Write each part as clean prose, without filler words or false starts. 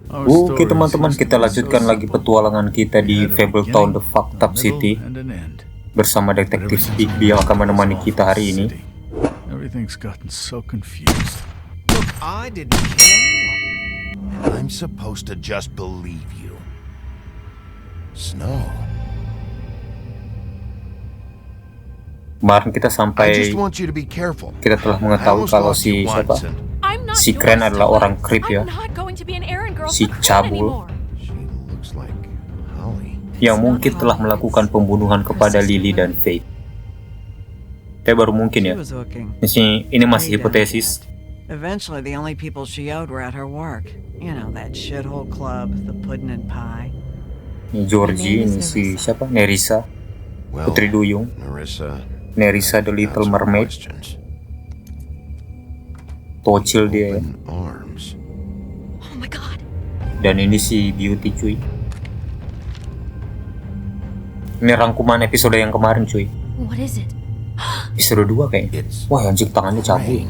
Oke teman-teman, kita lanjutkan lagi petualangan kita di Fabletown The Fucked Up City bersama detektif Bigby yang akan menemani kita hari ini. Everything's gotten so confused. Look, I didn't kill anyone. I'm supposed to just believe you. Snow. Kemarin kita sampai kita telah mengetahui kalau si Kren adalah orang creep ya, si cabul yang mungkin telah melakukan pembunuhan kepada Lily dan Faith. Baru mungkin ya. Ini masih hipotesis. Eventually the only people she owed were at her work. You know, that shithole club, the pudding and pie. Ini Georgie, ini si siapa? Nerissa, Putri Duyung. Nerissa the Little Mermaid. Tocil dia ya. Oh my God. Dan ini si Beauty cuy. Ini rangkuman episode yang kemarin cuy. What is it? Episode 2 kayaknya. Wah anjing tangannya cabul.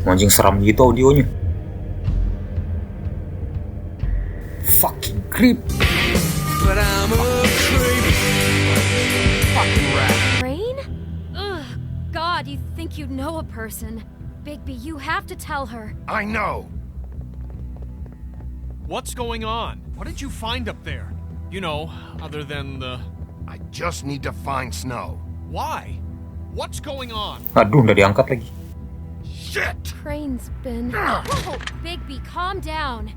Anjing seram gitu audionya. Fucking creep. But I'm a creep. Fucking rat. Rain? Ugh. God, you think you know a person. Bigby, you have to tell her. I know. What's going on? What did you find up there? You know, other than the... I just need to find Snow. Why? What's going on? Aduh, udah diangkat lagi. Shit! Crane's been... Whoa, Bigby, calm down.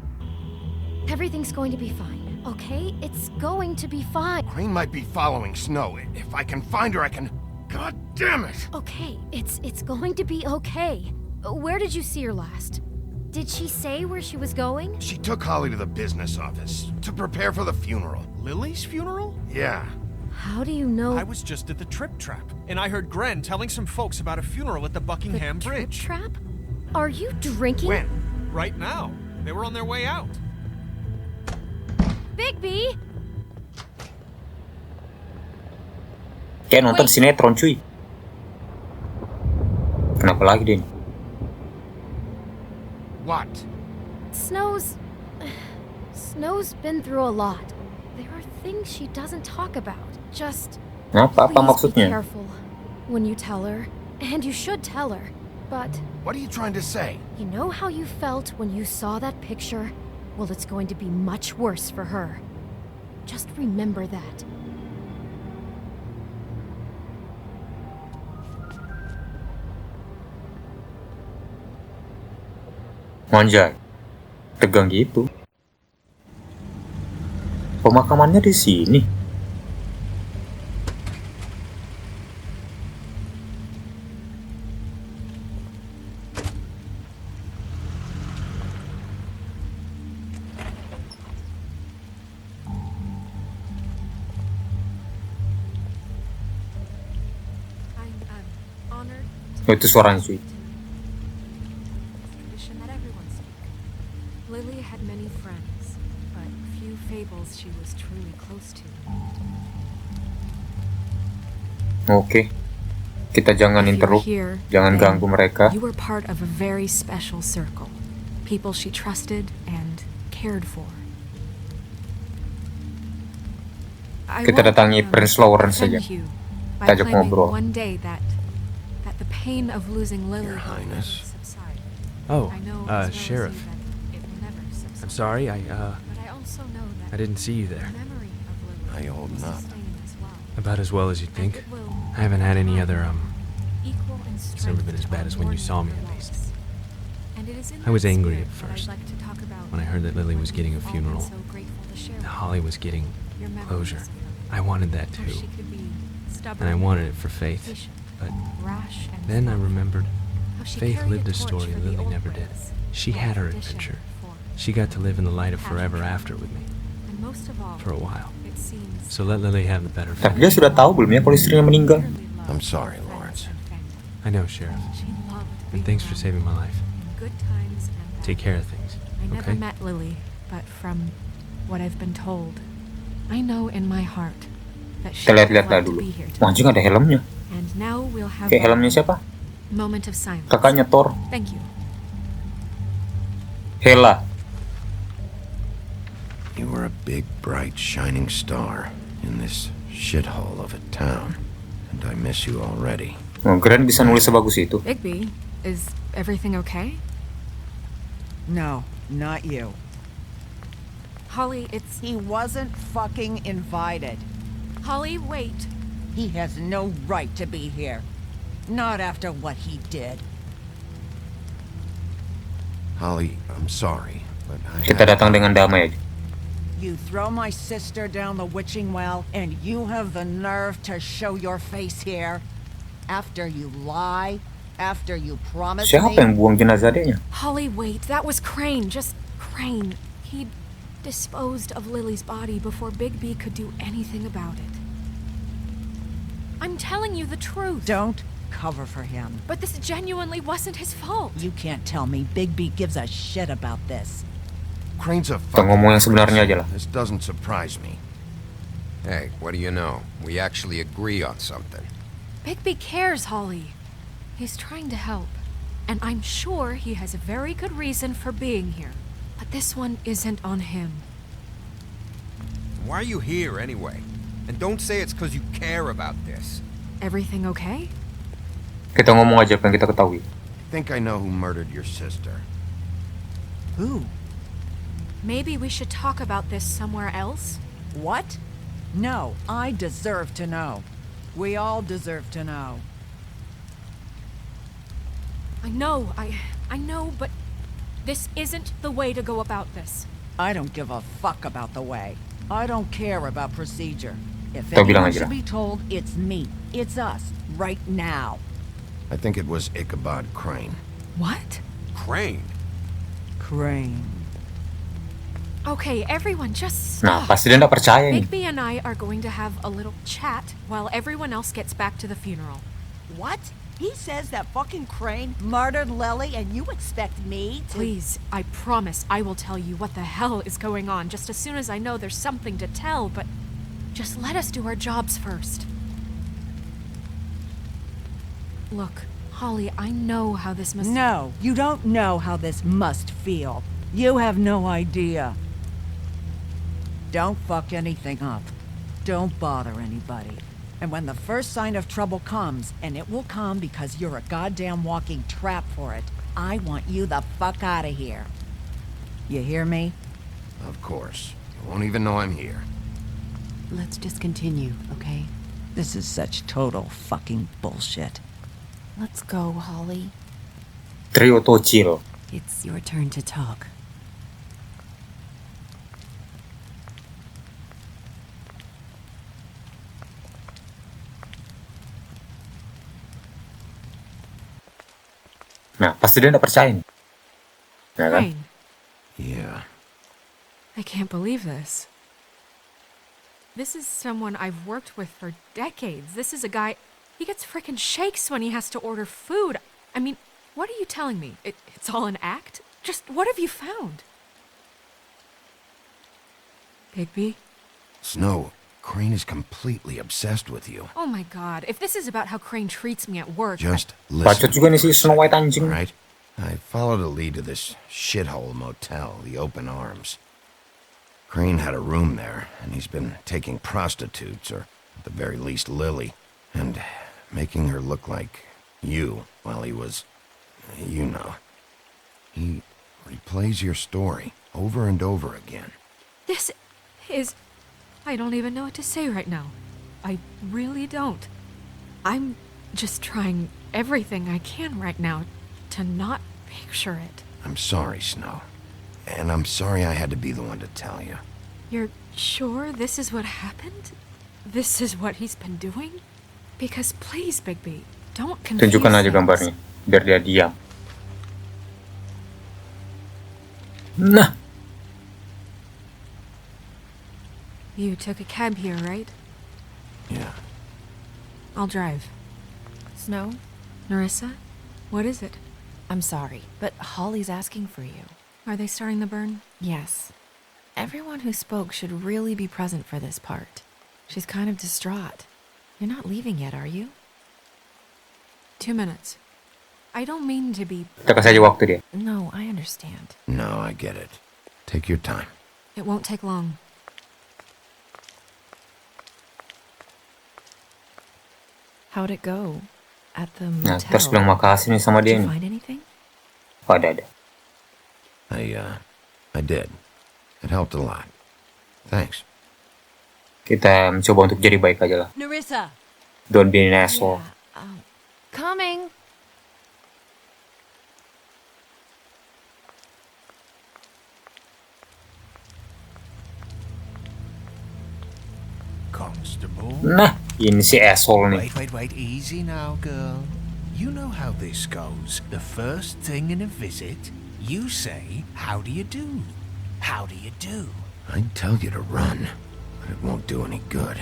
Everything's going to be fine, okay? It's going to be fine. Crane might be following Snow. If I can find her, I can... God damn it! Okay, it's going to be okay. Where did you see her last? Did she say where she was going? She took Holly to the business office to prepare for the funeral. Lily's funeral? Yeah. How do you know? I was just at the Trip Trap, and I heard Gren telling some folks about a funeral at the Buckingham the Bridge. Trip Trap? Are you drinking? When? Right now. They were on their way out. Bigby! Kayak nonton sinetron cuy. Kenapa lagi Den? What? Snow's been through a lot. There are things she doesn't talk about. Just Apa please maksudnya? be careful when you tell her, and you should tell her. But What are you trying to say? you know how you felt when you saw that picture? Well, it's going to be much worse for her. Just remember that. Anjay, tegang gitu. Pemakamannya di sini. I'm honored. Oh, itu suaranya cuy. Tradition that everyone speak. Lily had many friends, but few fables she was truly close to. Oke. Kita jangan interrupt, jangan ganggu mereka. You were part of a very special circle. People she trusted and cared for. Kita datangi Prince Lawrence saja. Kita ajak ngobrol. One day that the pain of losing Lily Your Highness. subside. Oh, I know as well as you Sheriff. that it will never subside. I'm sorry, But I also know that I didn't see you there. the memory of Lily How you holding will up? sustain as well. About as well as you'd And think. it will I haven't had any other, equal in it's never been as strength bad as on when you saw me, your at least. loss. And it is in I was that angry spirit at that I'd first, like to talk about when I heard that Lily was what getting a we've all been funeral. so grateful to share That with Holly was getting your memories closure. of her. I wanted that How too. she could be stubborn And I wanted it for Faith. patient, But rash and then I fond. remembered How she Faith carried lived a torch story for the Lily old never did. ways, She while had her tradition adventure. for- She got to live in the light of Pageantry. forever after with me, And most of all, for a while. it seems So let Lily have the better Tapi fate. dia sudah tahu belum ya kalau istrinya meninggal? dearly loved I'm sorry, friends Lawrence. and family. I know, Sheriff. She loved And being thanks for around saving my life. in good times and bad. Take care of things, I never okay? met Lily, but from what I've been told. I know in my heart that she Kita would lihat-lihat like to dulu. be here Wah, anjing ada helmnya. And now we'll have Kayak helmnya siapa? moment of silence. Kakaknya Thor. Thank you. Hela. You were a big, bright, shining star in this shithole of a town, and I miss you already. Oh, Grant bisa nulis sebagus itu. Bigby, is everything okay? No, not you. Holly, it's... He wasn't fucking invited. Holly, wait. He has no right to be here. Not after what he did. Holly, I'm sorry, but Kita datang dengan damai aja. You throw my sister down the witching well, and you have the nerve to show your face here? After you lie? After you promise Siapa yang buang jenazah adeknya? Holly, wait. That was Crane. Just Crane. He disposed of Lily's body before Bigby could do anything about it. I'm telling you the truth. Don't cover for him. But this genuinely wasn't his fault. You can't tell me Bigby gives a shit about this. Crane's a Kita fucking... ngomong yang sebenarnya aja lah. This doesn't surprise me. Hey, what do you know? We actually agree on something. Bigby cares, Holly. He's trying to help. And I'm sure he has a very good reason for being here. But this one isn't on him. Why are you here anyway? And don't say it's because you care about this. Everything okay? Kita ngomong aja apa yang kita ketahui. I think I know who murdered your sister. Who? Maybe we should talk about this somewhere else? What? No, I deserve to know. We all deserve to know. I know, but this isn't the way to go about this. I don't give a fuck about the way. I don't care about procedure. If Kau bilang anyone aja should lah. be told, it's me. It's us. Right now. I think it was Ichabod Crane. What? Crane? Crane. Okay, everyone, just Nah, stop. pasti dia nggak percaya nih. Bigby and I are going to have a little chat while everyone else gets back to the funeral. What? He says that fucking Crane murdered Lily and you expect me to... Please, I promise I will tell you what the hell is going on just as soon as I know there's something to tell, but just let us do our jobs first. Look, Holly, I know how this must... No, you don't know how this must feel. You have no idea. Don't fuck anything up. Don't bother anybody. And when the first sign of trouble comes, and it will come because you're a goddamn walking trap for it, I want you the fuck out of here. You hear me? Of course. You won't even know I'm here. Let's just continue, okay? This is such total fucking bullshit. Let's go, Holly. Trio Tochiro. It's your turn to talk. Nah, pasti dia nggak percaya nih. Ya kan? Crane, Yeah. I can't believe this. This is someone I've worked with for decades. This is a guy... He gets frickin' shakes when he has to order food. I mean, what are you telling me? It's all an act? Just what have you found? Bigby? Snow, Crane is completely obsessed with you. Oh my god, if this is about how Crane treats me at work... Just Bacot listen. juga nih si Snow White anjing. Right? I followed a lead to this shithole motel, the Open Arms. Crane had a room there, and he's been taking prostitutes, or at the very least Lily, and making her look like you while he was, you know. He replays your story over and over again. This is... I don't even know what to say right now. I really don't. I'm just trying everything I can right now to not picture it. I'm sorry, Snow. And I'm sorry I had to be the one to tell you. You're sure this is what happened? This is what he's been doing? Because please, Bigby, don't confuse Tunjukkan aja things. gambarnya, biar dia diam. Nah, You took a cab here, right? Yeah. I'll drive. Snow, Narissa, what is it? I'm sorry, but Holly's asking for you. Are they starting the burn? Yes. Everyone who spoke should really be present for this part. She's kind of distraught. You're not leaving yet, are you? 2 minutes. I don't mean to be... Kita kasih aja waktu dia. No, I understand. No, I get it. Take your time. It won't take long. How'd it go? At the Nah, motel? terus bilang makasih nih sama dia Did you nih. find anything? Ada. I did. It helped a lot. Thanks. Kita mencoba untuk jadi baik aja lah. Nerissa! Don't be an asshole. Coming. Constable. Nah, ini si asshole nih. Wait. Easy now, girl. You know how this goes. The first thing in a visit, you say, how do you do? How do you do? I'd tell you to run, but it won't do any good.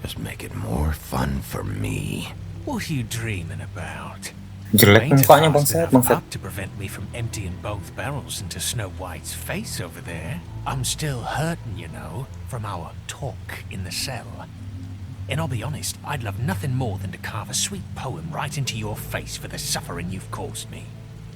Just make it more fun for me. What are you dreaming about? Jelek mukanya bangsat. Up to prevent me from emptying both barrels into Snow White's face over there. I'm still hurting, you know, from our talk in the cell. And I'll be honest, I'd love nothing more than to carve a sweet poem right into your face for the suffering you've caused me.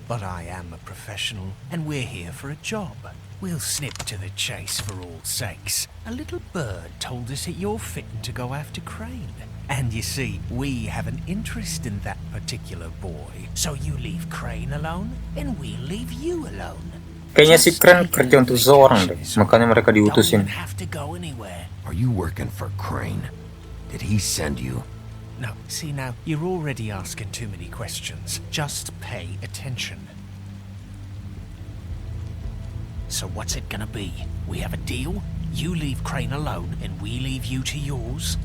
But I am a professional, and we're here for a job. We'll snip to the chase for all sakes. A little bird told us that you're fitting to go after Crane. And you see, we have an interest in that particular boy. So you leave Crane alone, and we'll leave you alone. Kayaknya si Crane kerja untuk seseorang deh, makanya mereka diutusin. Don't have to go anywhere. Are you working for Crane? Did he send you? No, see now, you're already asking too many questions. Just pay attention. So what's it gonna be? We have a deal? You leave Crane alone, and we leave you to yours?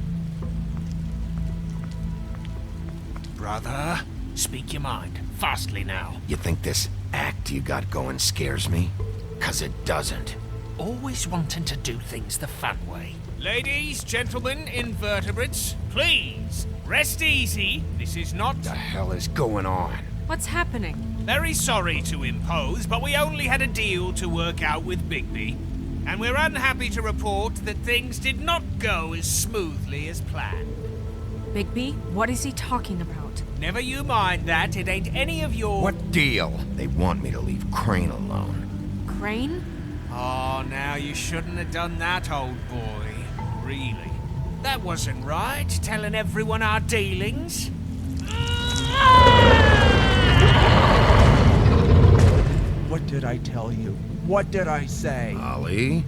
Brother, speak your mind. Fastly now. You think this act you got going scares me? 'Cause it doesn't. Always wanting to do things the fun way. Ladies, gentlemen, invertebrates, please, rest easy. This is not... The hell is going on? What's happening? Very sorry to impose, but we only had a deal to work out with Bigby. And we're unhappy to report that things did not go as smoothly as planned. Bigby, what is he talking about? Never you mind that, it ain't any of your... What deal? They want me to leave Crane alone. Crane? Oh, now you shouldn't have done that, old boy. Really? That wasn't right, telling everyone our dealings. What did I tell you? What did I say? Ollie?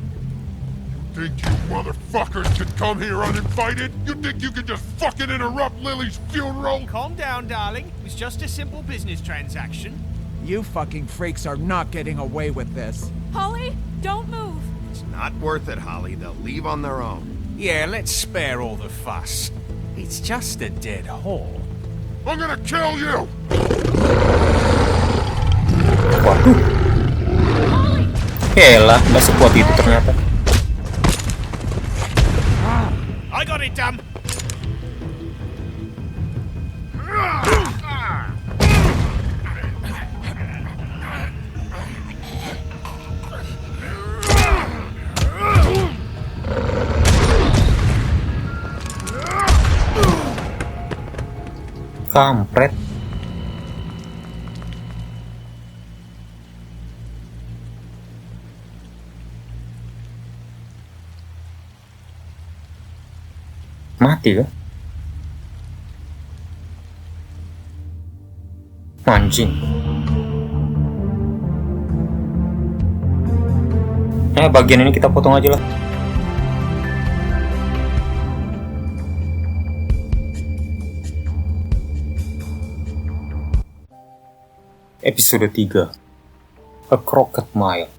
Think you motherfuckers can come here uninvited? You think you can just fucking interrupt Lily's funeral? Calm down, darling. It was just a simple business transaction. You fucking freaks are not getting away with this. Holly, don't move. It's not worth it, Holly. They'll leave on their own. Yeah, let's spare all the fuss. It's just a dead hole. I'm gonna kill you! Waduh. Yaelah, nggak sekuat itu ternyata. I got it done. Kampret. Mati kah? Anjing. Bagian ini kita potong aja lah. Episode 3, A Crooked Mile.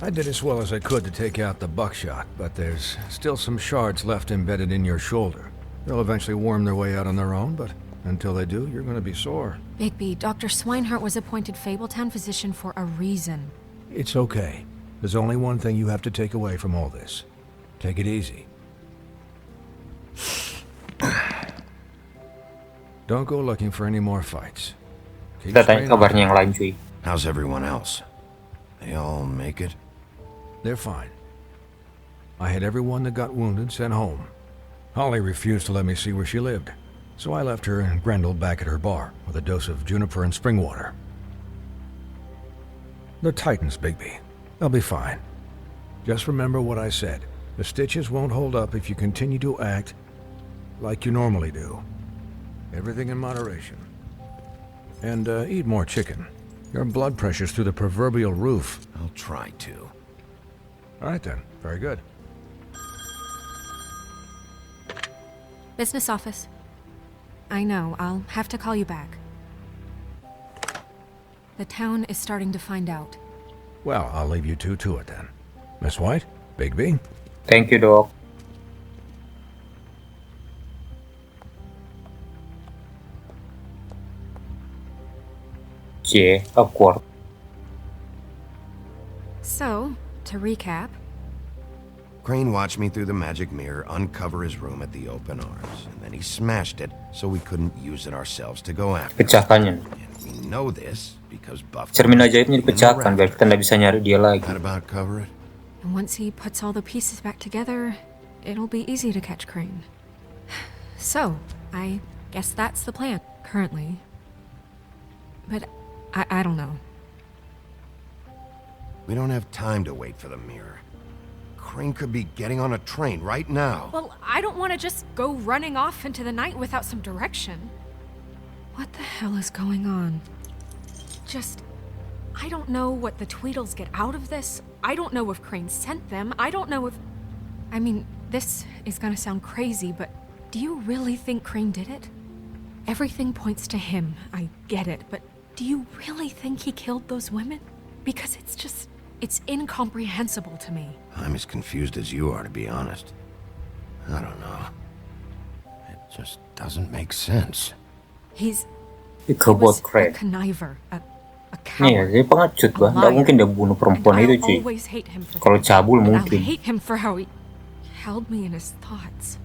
I did as well as I could to take out the buckshot, but there's still some shards left embedded in your shoulder. They'll eventually worm their way out on their own, but until they do, you're going to be sore. Bigby, Dr. Swinehart was appointed Fabletown physician for a reason. It's okay. There's only one thing you have to take away from all this. Take it easy. Don't go looking for any more fights. Keep Kita tanya straight kabarnya on. yang lain cuy. How's everyone else? They all make it? They're fine. I had everyone that got wounded sent home. Holly refused to let me see where she lived, so I left her and Grendel back at her bar with a dose of juniper and spring water. They're Titans, Bigby. They'll be fine. Just remember what I said. The stitches won't hold up if you continue to act like you normally do. Everything in moderation. And eat more chicken. Your blood pressure's through the proverbial roof. I'll try to. All right then. Very good. Business office. I know, I'll have to call you back. The town is starting to find out. Well, I'll leave you two to it then. Miss White, Bigby. Thank you, Dok. Awkward. So, to recap, Crane watched me through the magic mirror uncover his room at the open arms, and then he smashed it so we couldn't use it ourselves to go after him. Pecahkannya. And we know this because Buff... Cermin ajaibnya dipecahkan biar kita nggak bisa nyari dia lagi. That about cover it? and once he puts all the pieces back together, it'll be easy to catch Crane. So, I guess that's the plan, currently. But I don't know. We don't have time to wait for the mirror. Crane could be getting on a train right now. Well, I don't want to just go running off into the night without some direction. What the hell is going on? I don't know what the Tweedles get out of this. I don't know if Crane sent them. I don't know if... I mean, this is gonna sound crazy, but do you really think Crane did it? Everything points to him, I get it, but do you really think he killed those women? Because it's incomprehensible to me. I'm as confused as you are, to be honest. I don't know. It just doesn't make sense. He Ikaw was buat a Crane. conniver, a Nih, coward. dia pengecut bah. Nggak mungkin dia bunuh perempuan And itu I'll cuy. always hate him for Kalau that. cabul And I'll mungkin. hate him for how he held me in his thoughts.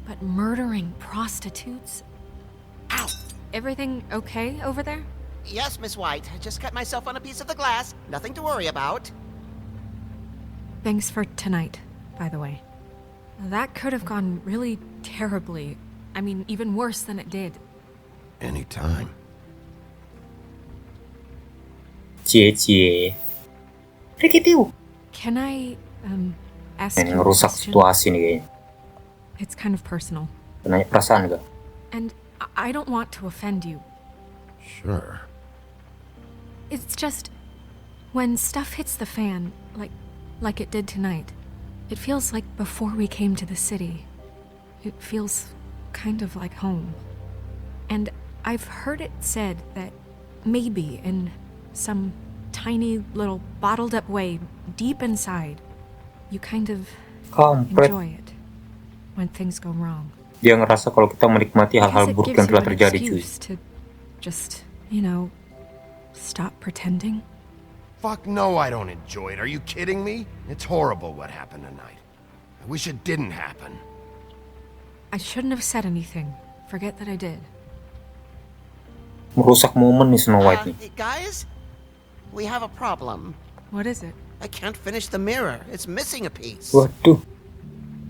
But murdering prostitutes? Ow! Everything okay over there? Yes, Miss White. I just cut myself on a piece of the glass. Nothing to worry about. Thanks for tonight, by the way. That could have gone really terribly. I mean, even worse than it did. Anytime. Cie. Can I, ask Ini you a ngerusak question? situasi nih kayaknya. It's kind of personal. Nanya perasaan gak? And I don't want to offend you. Sure. It's just... when stuff hits the fan, like it did tonight, it feels like before we came to the city. It feels kind of like home. And I've heard it said that maybe in some tiny little bottled up way deep inside, you kind of Kampret. enjoy it when things go wrong. Dia ngerasa kalau kita menikmati hal-hal Because it buruk gives yang you telah an terjadi cuy. excuse to just, stop pretending. Fuck no, I don't enjoy it. Are you kidding me? It's horrible what happened tonight. I wish it didn't happen. I shouldn't have said anything. Forget that I did. Merusak momen nih Snow White nih. Guys, we have a problem. What is it? I can't finish the mirror. It's missing a piece. Waduh.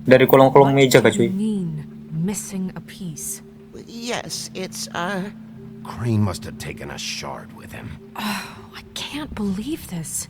Dari kolong-kolong meja kah cuy? What do you mean, missing a piece? Yes, it's, Crane must have taken a shard with him. Oh, I can't believe this.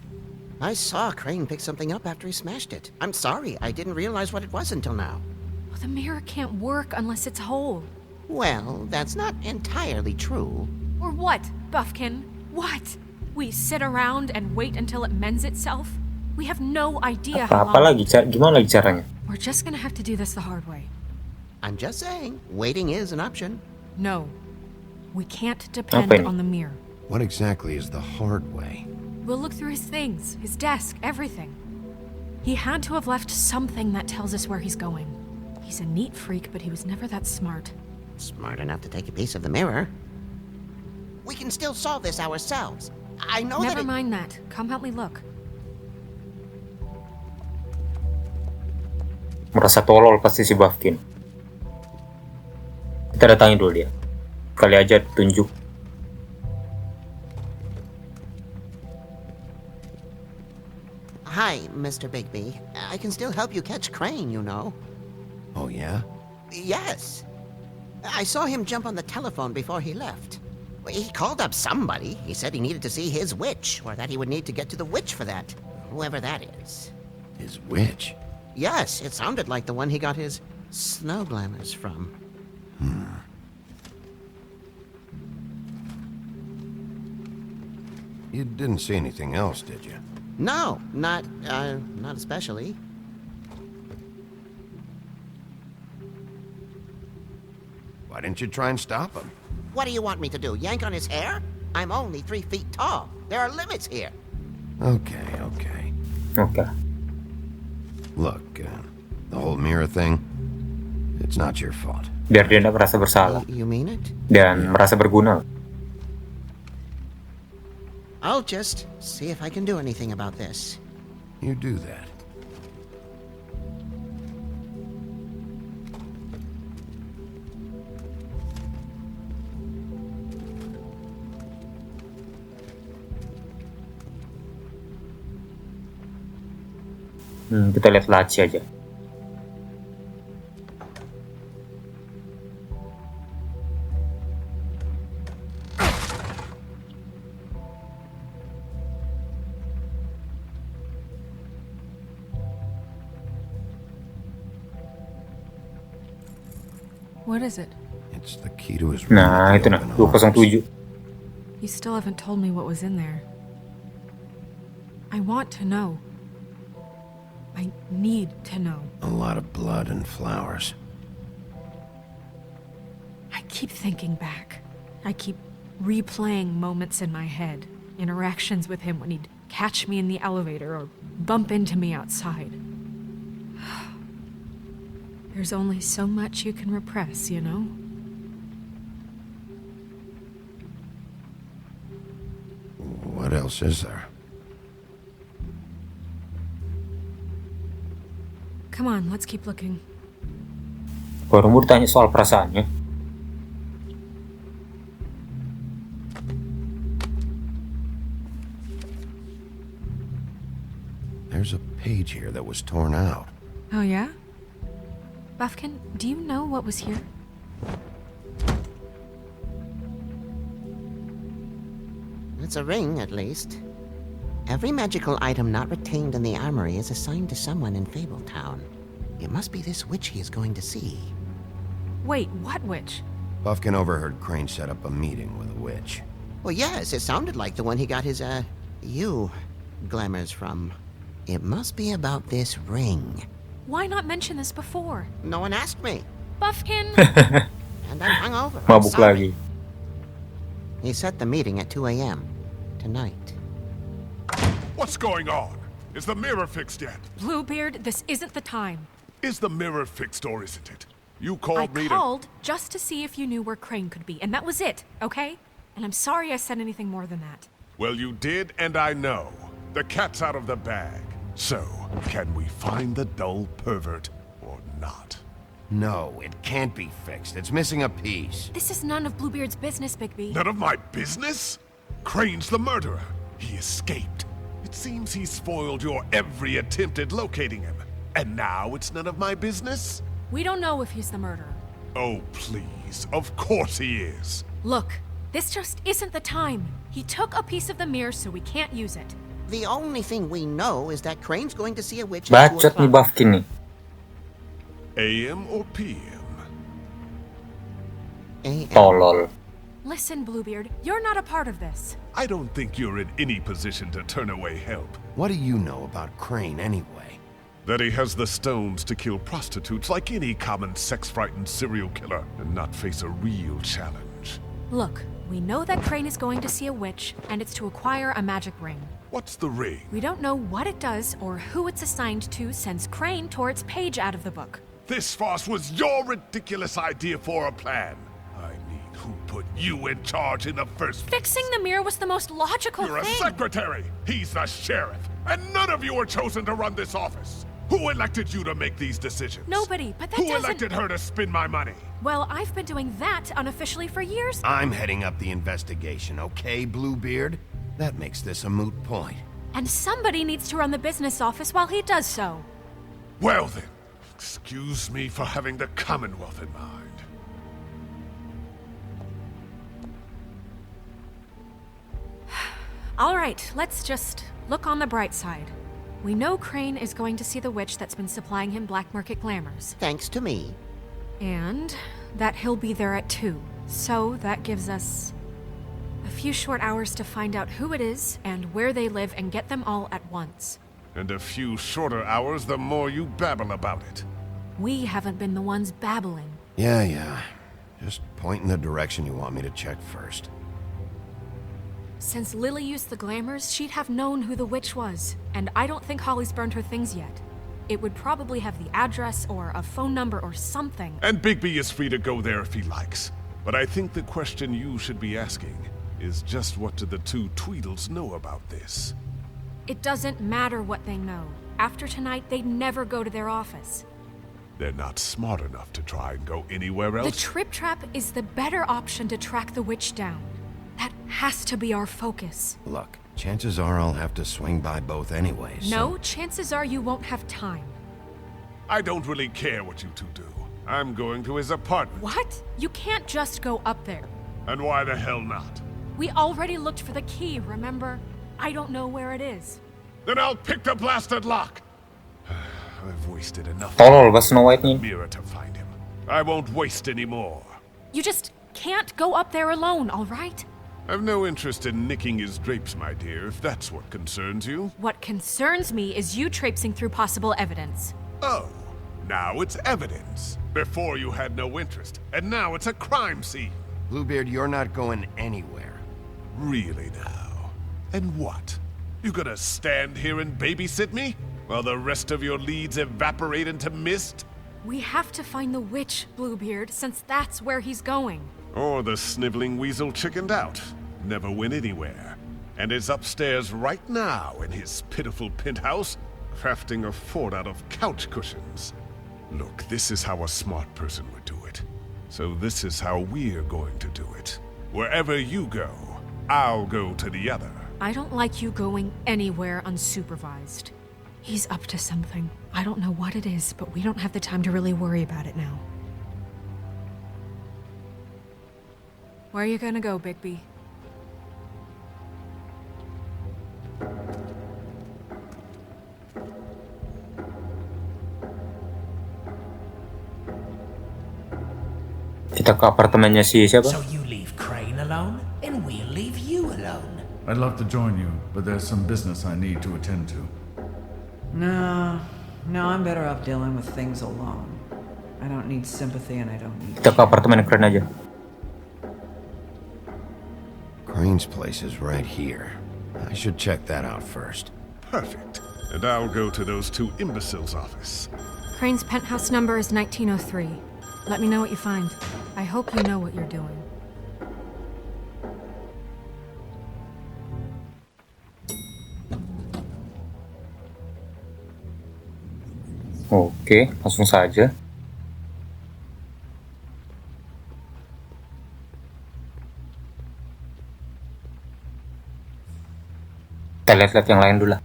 I saw Crane pick something up after he smashed it. I'm sorry, I didn't realize what it was until now. Well, the mirror can't work unless it's whole. Well, that's not entirely true. Or what, Buffkin? What? We sit around and wait until it mends itself? We have no idea how Apa long... lagi? Gimana lagi caranya? We're just gonna have to do this the hard way. I'm just saying, waiting is an option. No. We can't depend Apa ini? on the mirror. What exactly is the hard way? We'll look through his things, his desk, everything. He had to have left something that tells us where he's going. He's a neat freak, but he was never that smart. Smart enough to take a piece of the mirror. We can still solve this ourselves. I know Never that mind that. Come help me look. Merasa tolol pasti si Buffkin. Kita datangi dulu dia. Kali aja tunjuk. Hi, Mr. Bigby. I can still help you catch Crane, you know. Oh, yeah? Yes. I saw him jump on the telephone before he left. He called up somebody. He said he needed to see his witch, or that he would need to get to the witch for that. Whoever that is. His witch? Yes, it sounded like the one he got his snow glamours from. You didn't see anything else, did you? No, not especially. Why didn't you try and stop him? What do you want me to do, yank on his hair? I'm only 3 feet tall. There are limits here. Okay. Look, the whole mirror thing, it's not your fault. Biar dia tidak merasa bersalah. You mean it? Dan merasa berguna. I'll just see if I can do anything about this. You do that. Kita lihat laci aja. What is it? It's the key to his room. Nah, itu nah, 207. You still haven't told me what was in there. I want to know. I need to know. A lot of blood and flowers. I keep thinking back. I keep replaying moments in my head. Interactions with him when he'd catch me in the elevator or bump into me outside. There's only so much you can repress, you know? What else is there? Come on, let's keep looking. Baru mau ditanya soal perasaannya. There's a page here that was torn out. Oh, yeah? Buffkin, do you know what was here? It's a ring, at least. Every magical item not retained in the armory is assigned to someone in Fabletown. It must be this witch he is going to see. Wait, what witch? Buffkin overheard Crane set up a meeting with a witch. Well, yes, it sounded like the one he got his, glamours from. It must be about this ring. Why not mention this before? No one asked me. Buffkin! And I'm hungover. I'm Mabuk sorry. lagi. He set the meeting at 2 a.m. tonight. What's going on? Is the mirror fixed yet? Bluebeard, this isn't the time. Is the mirror fixed or isn't it? You called me I called just to see if you knew where Crane could be, and that was it, okay? And I'm sorry I said anything more than that. Well, you did, and I know. The cat's out of the bag. So, can we find the dull pervert or not? No, it can't be fixed. It's missing a piece. This is none of Bluebeard's business, Bigby. None of my business? Crane's the murderer. He escaped. It seems he spoiled your every attempt at locating him. And now it's none of my business? We don't know if he's the murderer. Oh, please. Of course he is. Look, this just isn't the time. He took a piece of the mirror, so we can't use it. The only thing we know is that Crane's going to see a witch at 2 Bacot nih o'clock. Buffkin nih. AM or PM? AM. Tolol. Listen, Bluebeard, you're not a part of this. I don't think you're in any position to turn away help. What do you know about Crane anyway? That he has the stones to kill prostitutes like any common sex-frightened serial killer and not face a real challenge. Look, we know that Crane is going to see a witch, and it's to acquire a magic ring. What's the ring? We don't know what it does or who it's assigned to since Crane tore its page out of the book. This farce was your ridiculous idea for a plan. I mean, who put you in charge in the first place? Fixing the mirror was the most logical You're thing. a secretary. He's the sheriff. And none of you were chosen to run this office. Who elected you to make these decisions? Nobody, but that Who doesn't... elected her to spend my money? Well, I've been doing that unofficially for years. I'm heading up the investigation, okay, Bluebeard? That makes this a moot point. And somebody needs to run the business office while he does so. Well then, excuse me for having the Commonwealth in mind. All right, let's just look on the bright side. We know Crane is going to see the witch that's been supplying him black market glamours. Thanks to me. And that he'll be there at 2. So that gives us a few short hours to find out who it is and where they live and get them all at once. And a few shorter hours the more you babble about it. We haven't been the ones babbling. Yeah. Just point in the direction you want me to check first. Since Lily used the glamours, she'd have known who the witch was. And I don't think Holly's burned her things yet. It would probably have the address or a phone number or something. And Bigby is free to go there if he likes. But I think the question you should be asking is just what do the two Tweedles know about this? It doesn't matter what they know. After tonight, they'd never go to their office. They're not smart enough to try and go anywhere else. The Trip Trap is the better option to track the witch down. That has to be our focus. Look, chances are I'll have to swing by both anyways. No, chances are you won't have time. I don't really care what you two do. I'm going to his apartment. What? You can't just go up there. And why the hell not? We already looked for the key, remember? I don't know where it is. Then I'll pick the blasted lock. I've wasted enough Tolol ba Snow White nih? mirror to find him. I won't waste any more. You just can't go up there alone, all right? I've no interest in nicking his drapes, my dear, if that's what concerns you. What concerns me is you traipsing through possible evidence. Oh, now it's evidence. Before you had no interest, and now it's a crime scene. Bluebeard, you're not going anywhere. Really now? And what? You gonna stand here and babysit me? While the rest of your leads evaporate into mist? We have to find the witch, Bluebeard, since that's where he's going. Or the sniveling weasel chickened out. Never went anywhere. And is upstairs right now in his pitiful penthouse, crafting a fort out of couch cushions. Look, this is how a smart person would do it. So this is how we're going to do it. Wherever you go, I'll go to the other. I don't like you going anywhere unsupervised. He's up to something. I don't know what it is, but we don't have the time to really worry about it now. Where are you gonna go, Bigby? Kita ke apartemennya si siapa? So you leave Crane alone, and we'll leave you alone. I'd love to join you, but there's some business I need to attend to. No, I'm better off dealing with things alone. I don't need sympathy and I don't need... Kita ke apartemen Crane aja. Crane's place is right here. I should check that out first. Perfect. And I'll go to those two imbeciles' office. Crane's penthouse number is 1903. Let me know what you find. I hope you know what you're doing. Oke, langsung saja. Kita lihat-lihat yang lain dulu lah.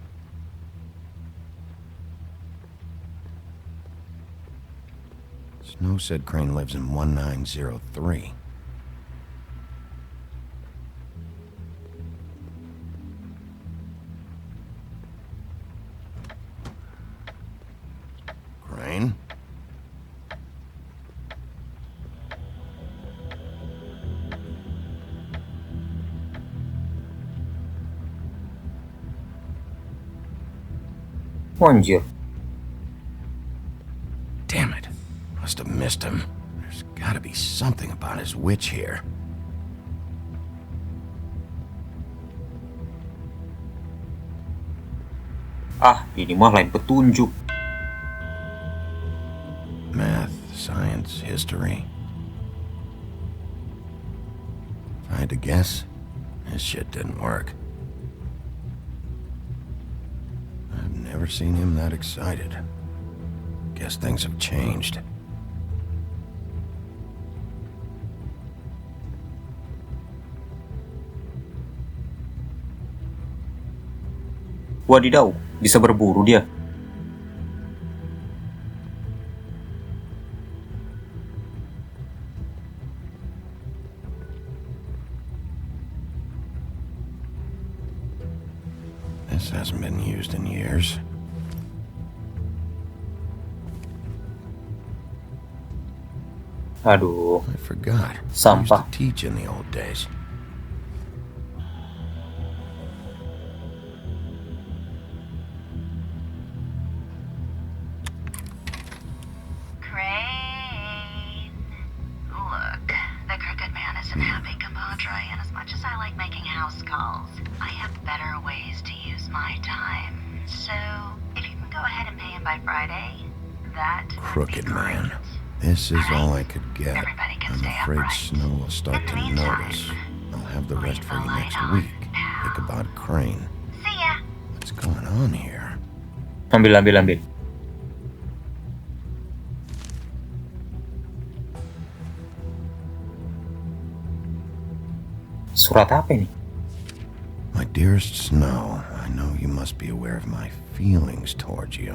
Snow said Crane lives in 1903. Crane? Anjir. Damn it. Must have missed him. There's gotta be something about his witch here. Ah, ini mah lain petunjuk. Math, science, history. If I had to guess, this shit didn't work. I've never seen him that excited. Guess things have changed. Wadidaw, bisa berburu dia. This hasn't been used in years. Aduh, I forgot. sampah. I used to teach in the old days. Crane. Look, the crooked man isn't happy, compadre, and as much as I like making house calls, I have better ways to use my time. So, if you can go ahead and pay him by Friday, that Crooked man. This is all I could get. I'm afraid Snow will start to notice. I'll have the rest for you next week. Ichabod Crane. See ya. What's going on here? Ambil. Surat apa ini? My dearest Snow, I know you must be aware of my feelings towards you.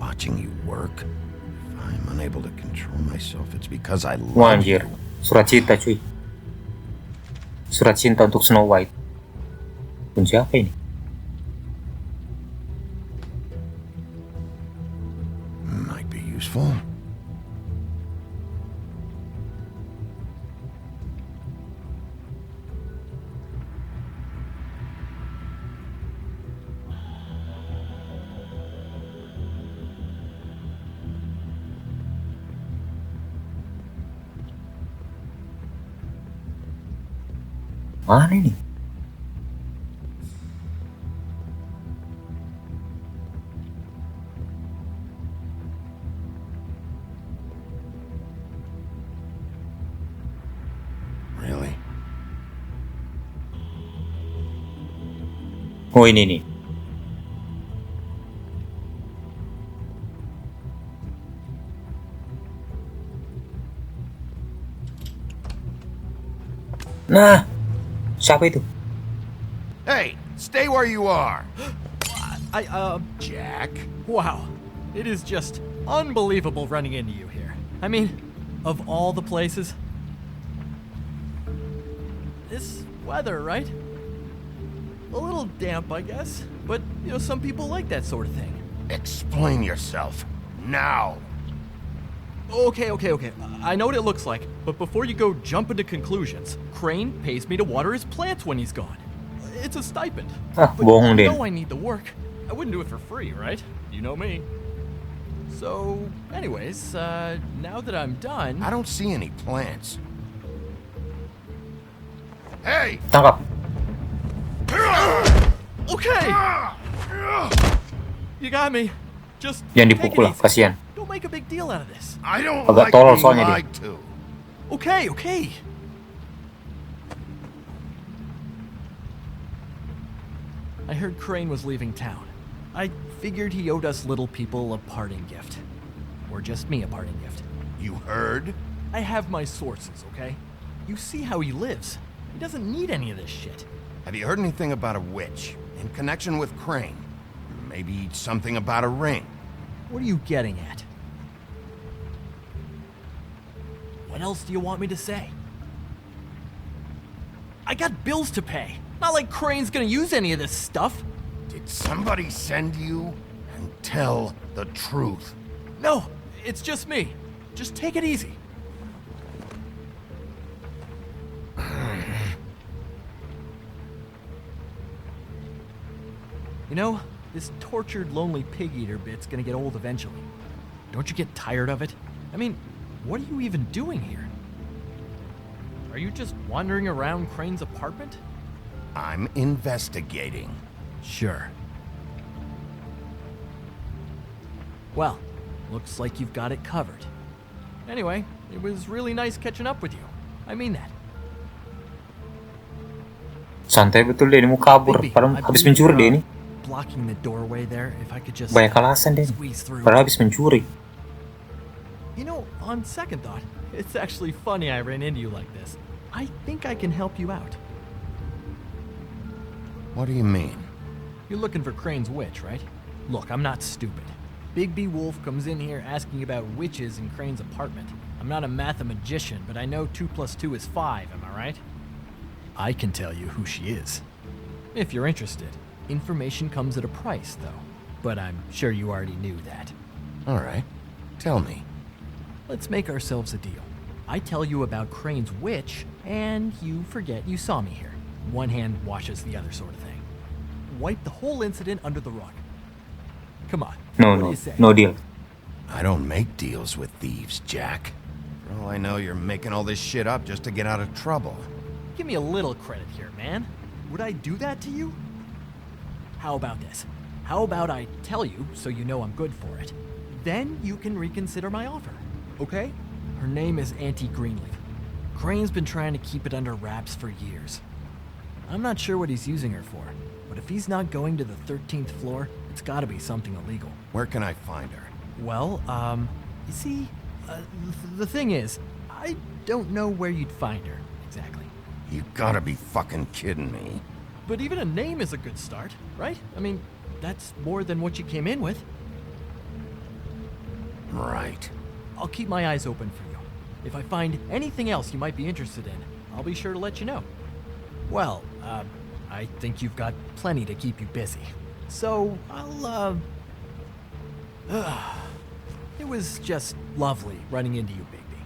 Watching you work, if I'm unable to control myself, it's because I Wah, love anjir. you. Surat cinta, cuy. Surat cinta untuk Snow White. Kunci apa ini? Might be useful. Mana ini? Really? Oh, ini nih. Nah, siapa itu? Hey, stay where you are. Jack? Wow, it is just unbelievable running into you here. I mean, of all the places. This weather, right? A little damp, I guess. But, you know, some people like that sort of thing. Explain yourself. Now. Okay. I know what it looks like, but before you go jump into conclusions, Crane pays me to water his plants when he's gone. It's a stipend. Ah, But bohong you din. know I need the work. I wouldn't do it for free, right? You know me. So, anyways, now that I'm done... I don't see any plants. Hey! Tangkap. Okay! You got me. Just Jangan take it dipukul lah, easy. kasihan. Don't make a big deal out of this. I don't Agak like tolol being soalnya dia. lied to. Okay. I heard Crane was leaving town. I figured he owed us little people a parting gift. Or just me a parting gift. You heard? I have my sources, okay? You see how he lives. He doesn't need any of this shit. Have you heard anything about a witch in connection with Crane? Maybe something about a ring. What are you getting at? What else do you want me to say? I got bills to pay. Not like Crane's gonna use any of this stuff. Did somebody send you? And tell the truth. No, it's just me. Just take it easy. You know, this tortured, lonely pig-eater bit's gonna get old eventually. Don't you get tired of it? I mean, what are you even doing here? Are you just wandering around Crane's apartment? I'm investigating. Sure. Well, looks like you've got it covered. Anyway, it was really nice catching up with you. I mean that. Santai betul dia, ini mau kabur. Bigby, Padahal I habis believe mencuri dia you're ini. a blocking the doorway there, if I could just Banyak alasan deh. squeeze through. Padahal habis mencuri. You know, on second thought, it's actually funny I ran into you like this. I think I can help you out. What do you mean? You're looking for Crane's witch, right? Look, I'm not stupid. Bigby Wolf comes in here asking about witches in Crane's apartment. I'm not a mathematician, but I know 2 + 2 is 5, am I right? I can tell you who she is. If you're interested. Information comes at a price, though. But I'm sure you already knew that. All right. Tell me. Let's make ourselves a deal. I tell you about Crane's witch, and you forget you saw me here. One hand washes the other sort of thing. Wipe the whole incident under the rug. Come on. No deal. I don't make deals with thieves, Jack. For all I know, you're making all this shit up just to get out of trouble. Give me a little credit here, man. Would I do that to you? How about this? How about I tell you so you know I'm good for it? Then you can reconsider my offer, okay? Her name is Auntie Greenleaf. Crane's been trying to keep it under wraps for years. I'm not sure what he's using her for, but if he's not going to the 13th floor, it's gotta be something illegal. Where can I find her? Well, you see, the thing is, I don't know where you'd find her, exactly. You gotta be fucking kidding me. But even a name is a good start, right? I mean, that's more than what you came in with. Right. I'll keep my eyes open for you. If I find anything else you might be interested in, I'll be sure to let you know. Well, I think you've got plenty to keep you busy. So, it was just lovely running into you, Bigby.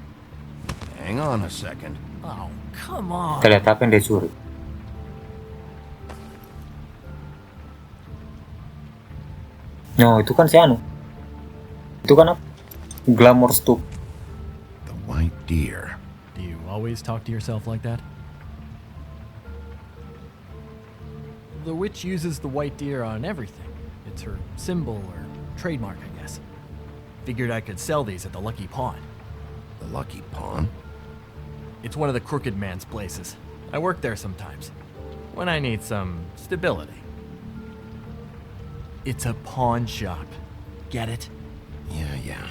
Hang on a second. Oh, come on. Kita lihat apa yang dia curi. No, itu kan si anu. Itu kan apa? Glamour stuff. The white deer. Do you always talk to yourself like that? The witch uses the white deer on everything. It's her symbol or trademark, I guess. Figured I could sell these at the Lucky Pawn. The Lucky Pawn? It's one of the crooked man's places. I work there sometimes, when I need some stability. It's a pawn shop. Get it? Yeah.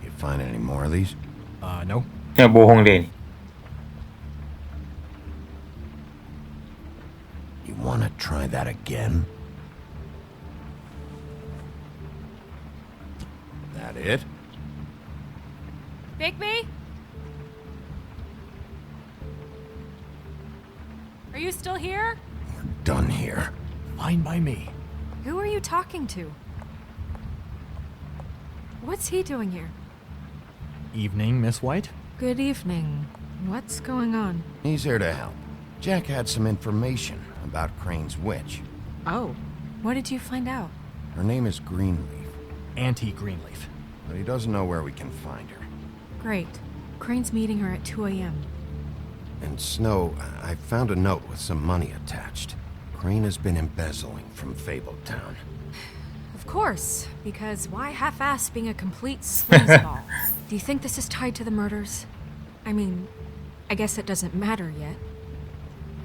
You find any more of these? No. Ya bohong deh ini. You wanna try that again? That it? Bigby? Are you still here? We're done here. Fine by me. Who are you talking to? What's he doing here? Evening, Miss White. Good evening. What's going on? He's here to help. Jack had some information about Crane's witch. Oh, what did you find out? Her name is Greenleaf. Auntie Greenleaf. But he doesn't know where we can find her. Great. Crane's meeting her at 2 a.m. And Snow, I found a note with some money attached. Crane has been embezzling from Fabletown. Of course, because why half-ass being a complete sleazeball? Do you think this is tied to the murders? I mean, I guess it doesn't matter yet.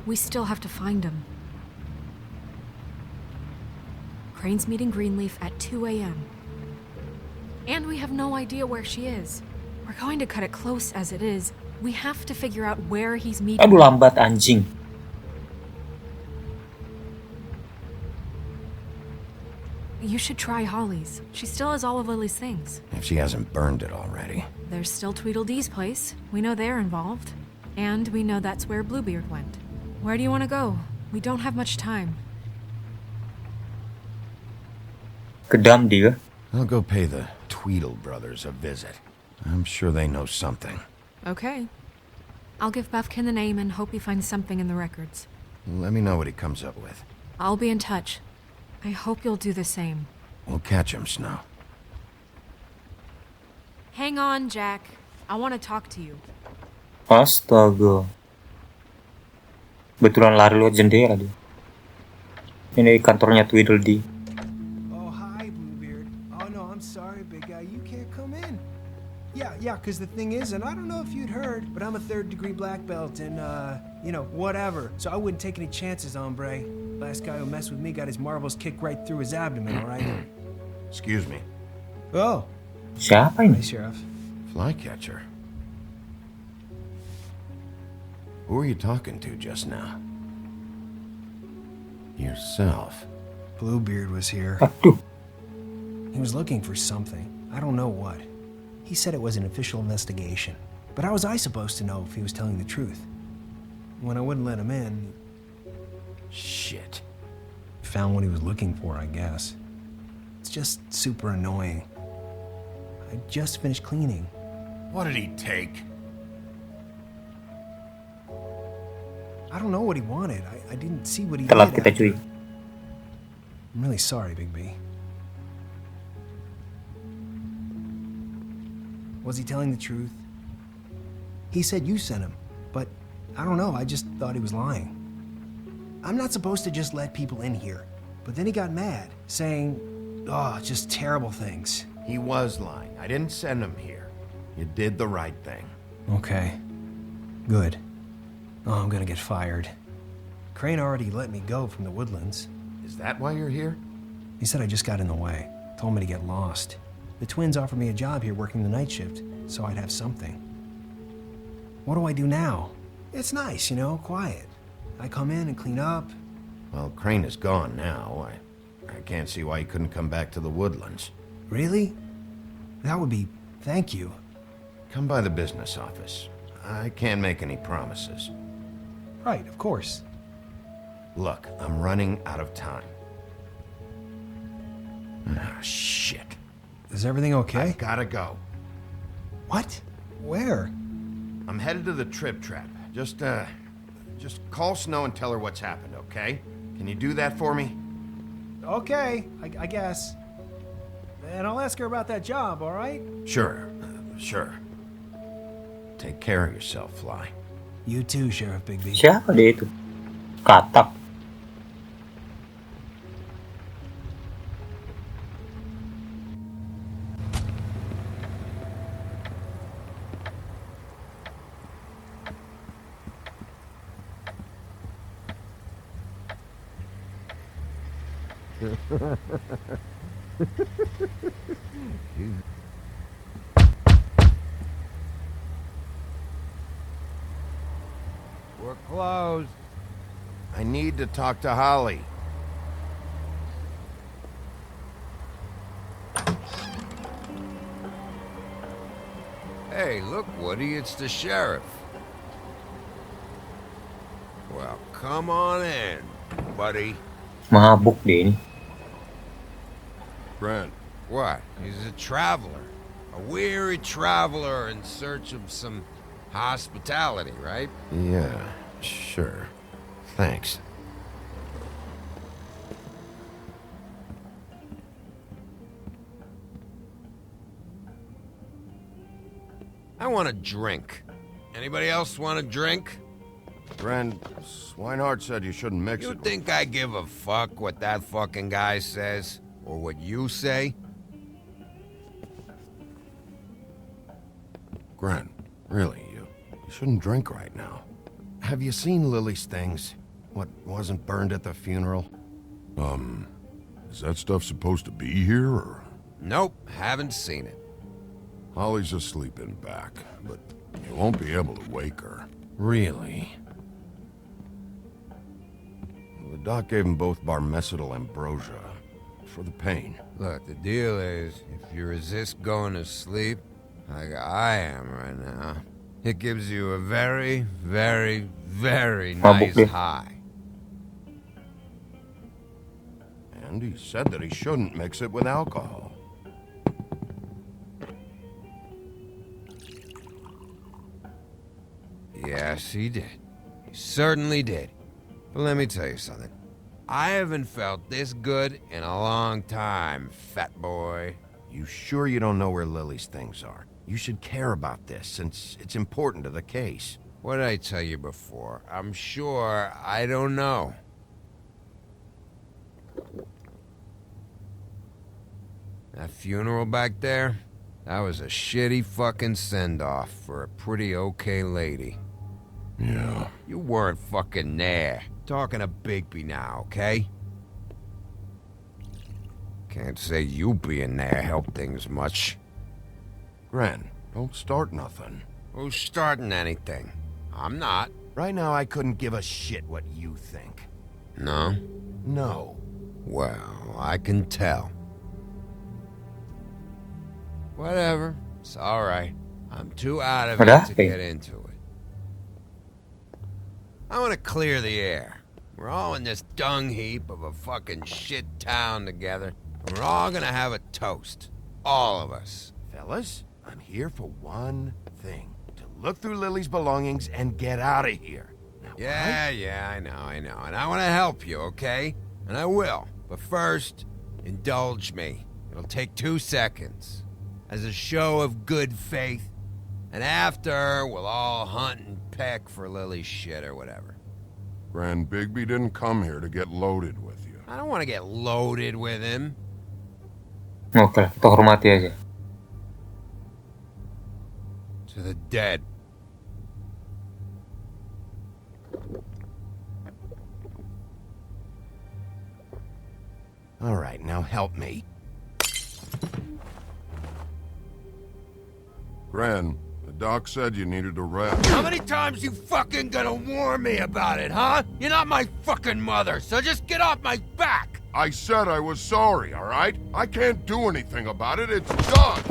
We still have to find him. Crane's meeting Greenleaf at 2 a.m. And we have no idea where she is. We're going to cut it close as it is. We have to figure out where he's meeting. Aduh lambat anjing. You should try Holly's. She still has all of Lily's things. If she hasn't burned it already. There's still Tweedledee's place. We know they're involved. And we know that's where Bluebeard went. Where do you want to go? We don't have much time. Kedam dia. I'll go pay the Tweedle brothers a visit. I'm sure they know something. Okay. I'll give Buffkin the name and hope he finds something in the records. Let me know what he comes up with. I'll be in touch. I hope you'll do the same. We'll catch him, Snow. Hang on, Jack. I want to talk to you. Astaga. Betulan lari lewat jendela dia. Ini kantornya Tweedledee. Oh, hi, Bluebeard. Oh, no, I'm sorry, big guy. You can't come in. Yeah, because the thing is, and I don't know if you'd heard, but I'm a third-degree black belt and, whatever. So I wouldn't take any chances, hombre. Last guy who messed with me got his marbles kicked right through his abdomen, all right? Excuse me. Oh. Siapa ini? Hey, Sheriff. Flycatcher. Who were you talking to just now? Yourself. Bluebeard was here. He was looking for something. I don't know what. He said it was an official investigation. But how was I supposed to know if he was telling the truth? When I wouldn't let him in... Shit. Found what he was looking for, I guess. It's just super annoying. I just finished cleaning. What did he take? I don't know what he wanted. I didn't see what he Telat did kita cuy. I'm really sorry, Bigby. Was he telling the truth? He said you sent him, but I don't know, I just thought he was lying. I'm not supposed to just let people in here, but then he got mad, saying, just terrible things. He was lying. I didn't send him here. You did the right thing. Okay. Good. Oh, I'm gonna get fired. Crane already let me go from the Woodlands. Is that why you're here? He said I just got in the way. Told me to get lost. The twins offered me a job here working the night shift, so I'd have something. What do I do now? It's nice, quiet. I come in and clean up. Well, Crane is gone now. I can't see why he couldn't come back to the Woodlands. Really? That would be... thank you. Come by the business office. I can't make any promises. Right, of course. Look, I'm running out of time. Shit. Is everything okay? I gotta go. What? Where? I'm headed to the Trip Trap. Just call Snow and tell her what's happened, okay? Can you do that for me? Okay, I guess. And I'll ask her about that job, all right? Sure. Take care of yourself, Fly. You too, Sheriff Bigby. Siapa dia itu? Katak. We're closed. I need to talk to Holly. Hey, look, Woody, it's the sheriff. Well, come on in, buddy. Mabuk dia ini. Brent. What? He's a traveler. A weary traveler in search of some hospitality, right? Yeah, sure. Thanks. I want a drink. Anybody else want a drink? Friend, Swinehart said you shouldn't mix You it. think I give a fuck what that fucking guy says? Or what you say? Grant, really, you shouldn't drink right now. Have you seen Lily's things? What wasn't burned at the funeral? Is that stuff supposed to be here, or? Nope, haven't seen it. Holly's asleep in back, but you won't be able to wake her. Really? The doc gave them both barmecidal ambrosia for the pain. Look, the deal is, if you resist going to sleep, like I am right now, it gives you a very, very, very nice high. And he said that he shouldn't mix it with alcohol. Yes, he did. He certainly did. But let me tell you something. I haven't felt this good in a long time, fat boy. You sure you don't know where Lily's things are? You should care about this, since it's important to the case. What did I tell you before? I'm sure I don't know. That funeral back there? That was a shitty fucking send-off for a pretty okay lady. Yeah. You weren't fucking there. Talking to Bigby now, okay? Can't say you being there helped things much. Gren, don't start nothing. Who's starting anything? I'm not. Right now, I couldn't give a shit what you think. No? No. Well, I can tell. Whatever. It's alright. I'm too out of it to get into it. I want to clear the air. We're all in this dung heap of a fucking shit town together. And we're all gonna have a toast. All of us. Fellas, I'm here for one thing. To look through Lily's belongings and get out of here. Now, Yeah, I know. And I want to help you, okay? And I will. But first, indulge me. It'll take 2 seconds. As a show of good faith. And after, we'll all hunt and peck for Lily's shit or whatever. Grand Bigby didn't come here to get loaded with you. I don't want to get loaded with him. Oke, kita hormati aja. To the dead. All right, now help me. Gran, the doc said you needed a rest. How many times you fucking gonna warn me about it, huh? You're not my fucking mother, so just get off my back! I said I was sorry, all right? I can't do anything about it. It's done.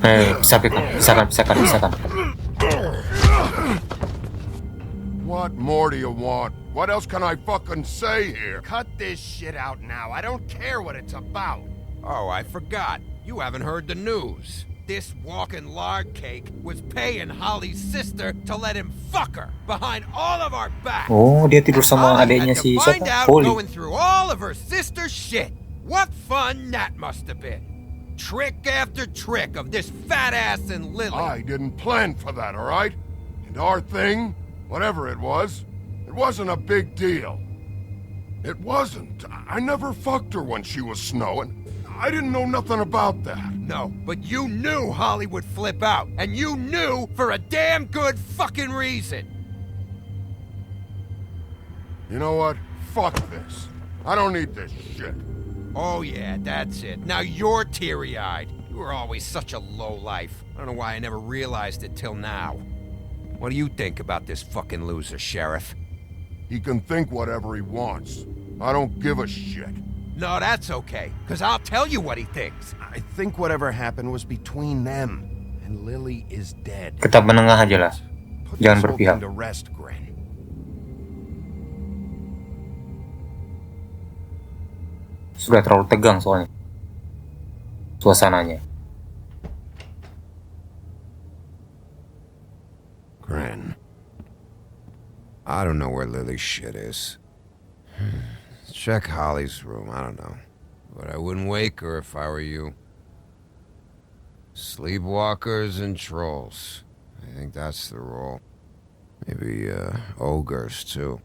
Pisahkan. What more do you want? What else can I fucking say here? Cut this shit out now. I don't care what it's about. Oh, I forgot. You haven't heard the news. This walking lard cake was paying Holly's sister to let him fuck her behind all of our backs. Oh, dia tidur sama adeknya si find siapa? out Holly. going through all of her sister's shit. What fun that must have been. Trick after trick of this fat ass and Lily. I didn't plan for that, all right? And our thing, whatever it wasn't a big deal. It wasn't. I never fucked her when she was snowing. I didn't know nothing about that. No, but you knew Holly would flip out. And you knew for a damn good fucking reason. You know what? Fuck this. I don't need this shit. Oh yeah, that's it. Now you're teary-eyed. You were always such a lowlife. I don't know why I never realized it till now. What do you think about this fucking loser, Sheriff? He can think whatever he wants. I don't give a shit. No, that's okay, because I'll tell you what he thinks. I think whatever happened was between them, and Lily is dead. Kita menengah aja lah. Jangan berpihak. To rest, Gren. Sudah terlalu tegang soalnya suasananya. Gren. I don't know where Lily's shit is. Check Holly's room, I don't know. But I wouldn't wake her if I were you. Sleepwalkers and trolls. I think that's the rule. Maybe, ogres, too.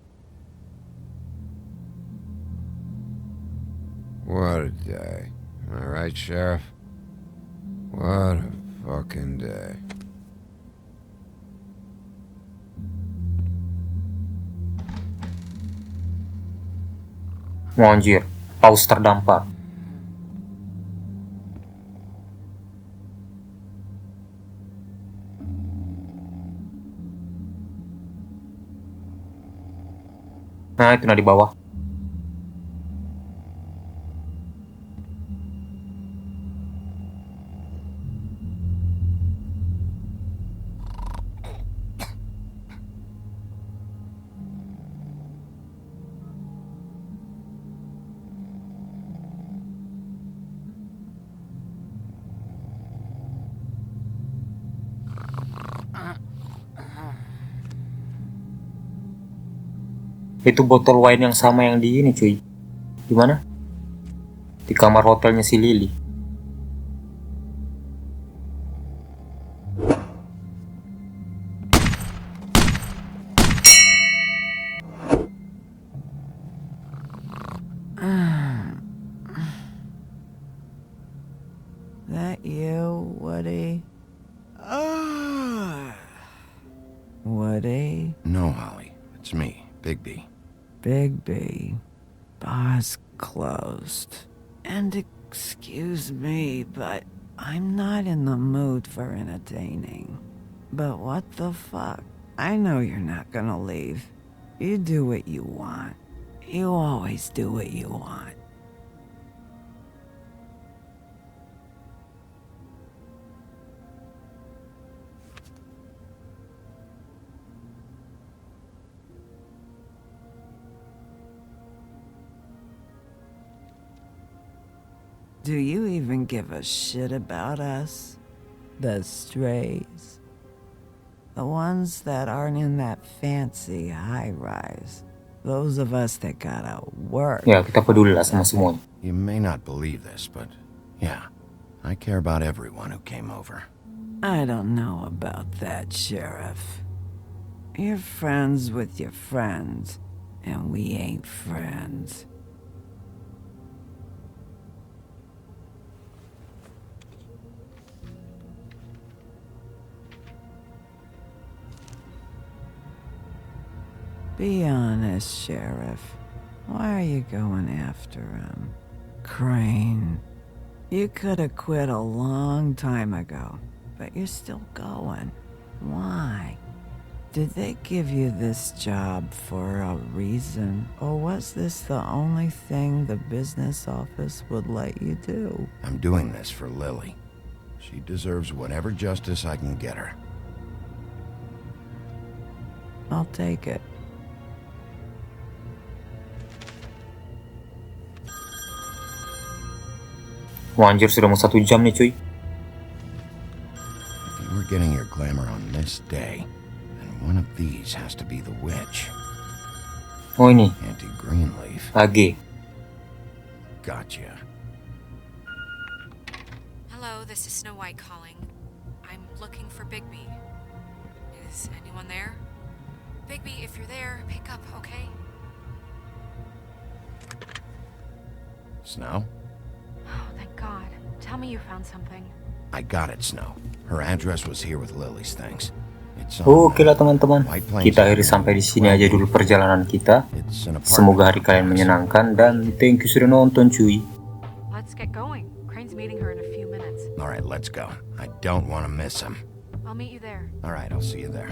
What a day. Am I right, Sheriff? What a fucking day. Oh, anjir, paus terdampar. Nah, itu nah di bawah. Itu botol wine yang sama yang di ini cuy. Di mana? Di kamar hotelnya si Lily. Woody? Woody? No, Holly. It's me, Bigby. Bigby. Bar's closed. And excuse me, but I'm not in the mood for entertaining. But what the fuck? I know you're not gonna leave. You do what you want. You always do what you want. Do you even give a shit about us? The strays? The ones that aren't in that fancy high-rise. Those of us that gotta work. Ya, kita peduli lah sama semuanya. You may not believe this, but yeah, I care about everyone who came over. I don't know about that, Sheriff. You're friends with your friends, and we ain't friends. Be honest, Sheriff. Why are you going after him? Crane. You could have quit a long time ago, but you're still going. Why? Did they give you this job for a reason, or was this the only thing the business office would let you do? I'm doing this for Lily. She deserves whatever justice I can get her. I'll take it. Wah, anjir, sudah mau 1 jam nih cuy. If you were getting your glamour on this day, then one of these has to be the witch. Oh, ini. Anti-Greenleaf. AG. Gotcha. Hello, this is Snow White calling. I'm looking for Bigby. Is anyone there? Bigby, if you're there, pick up, okay? Snow? Oh, thank God. Tell me you found something. I got it, Snow. Her address was here with Lily's things. It's Oke lah teman-teman, kita akhiri sampai di sini aja dulu perjalanan kita. Semoga hari kalian menyenangkan dan thank you sudah nonton cuy. Let's get going. Crane's meeting her in a few minutes. All right, let's go. I don't want to miss him. I'll meet you there. All right, I'll see you there.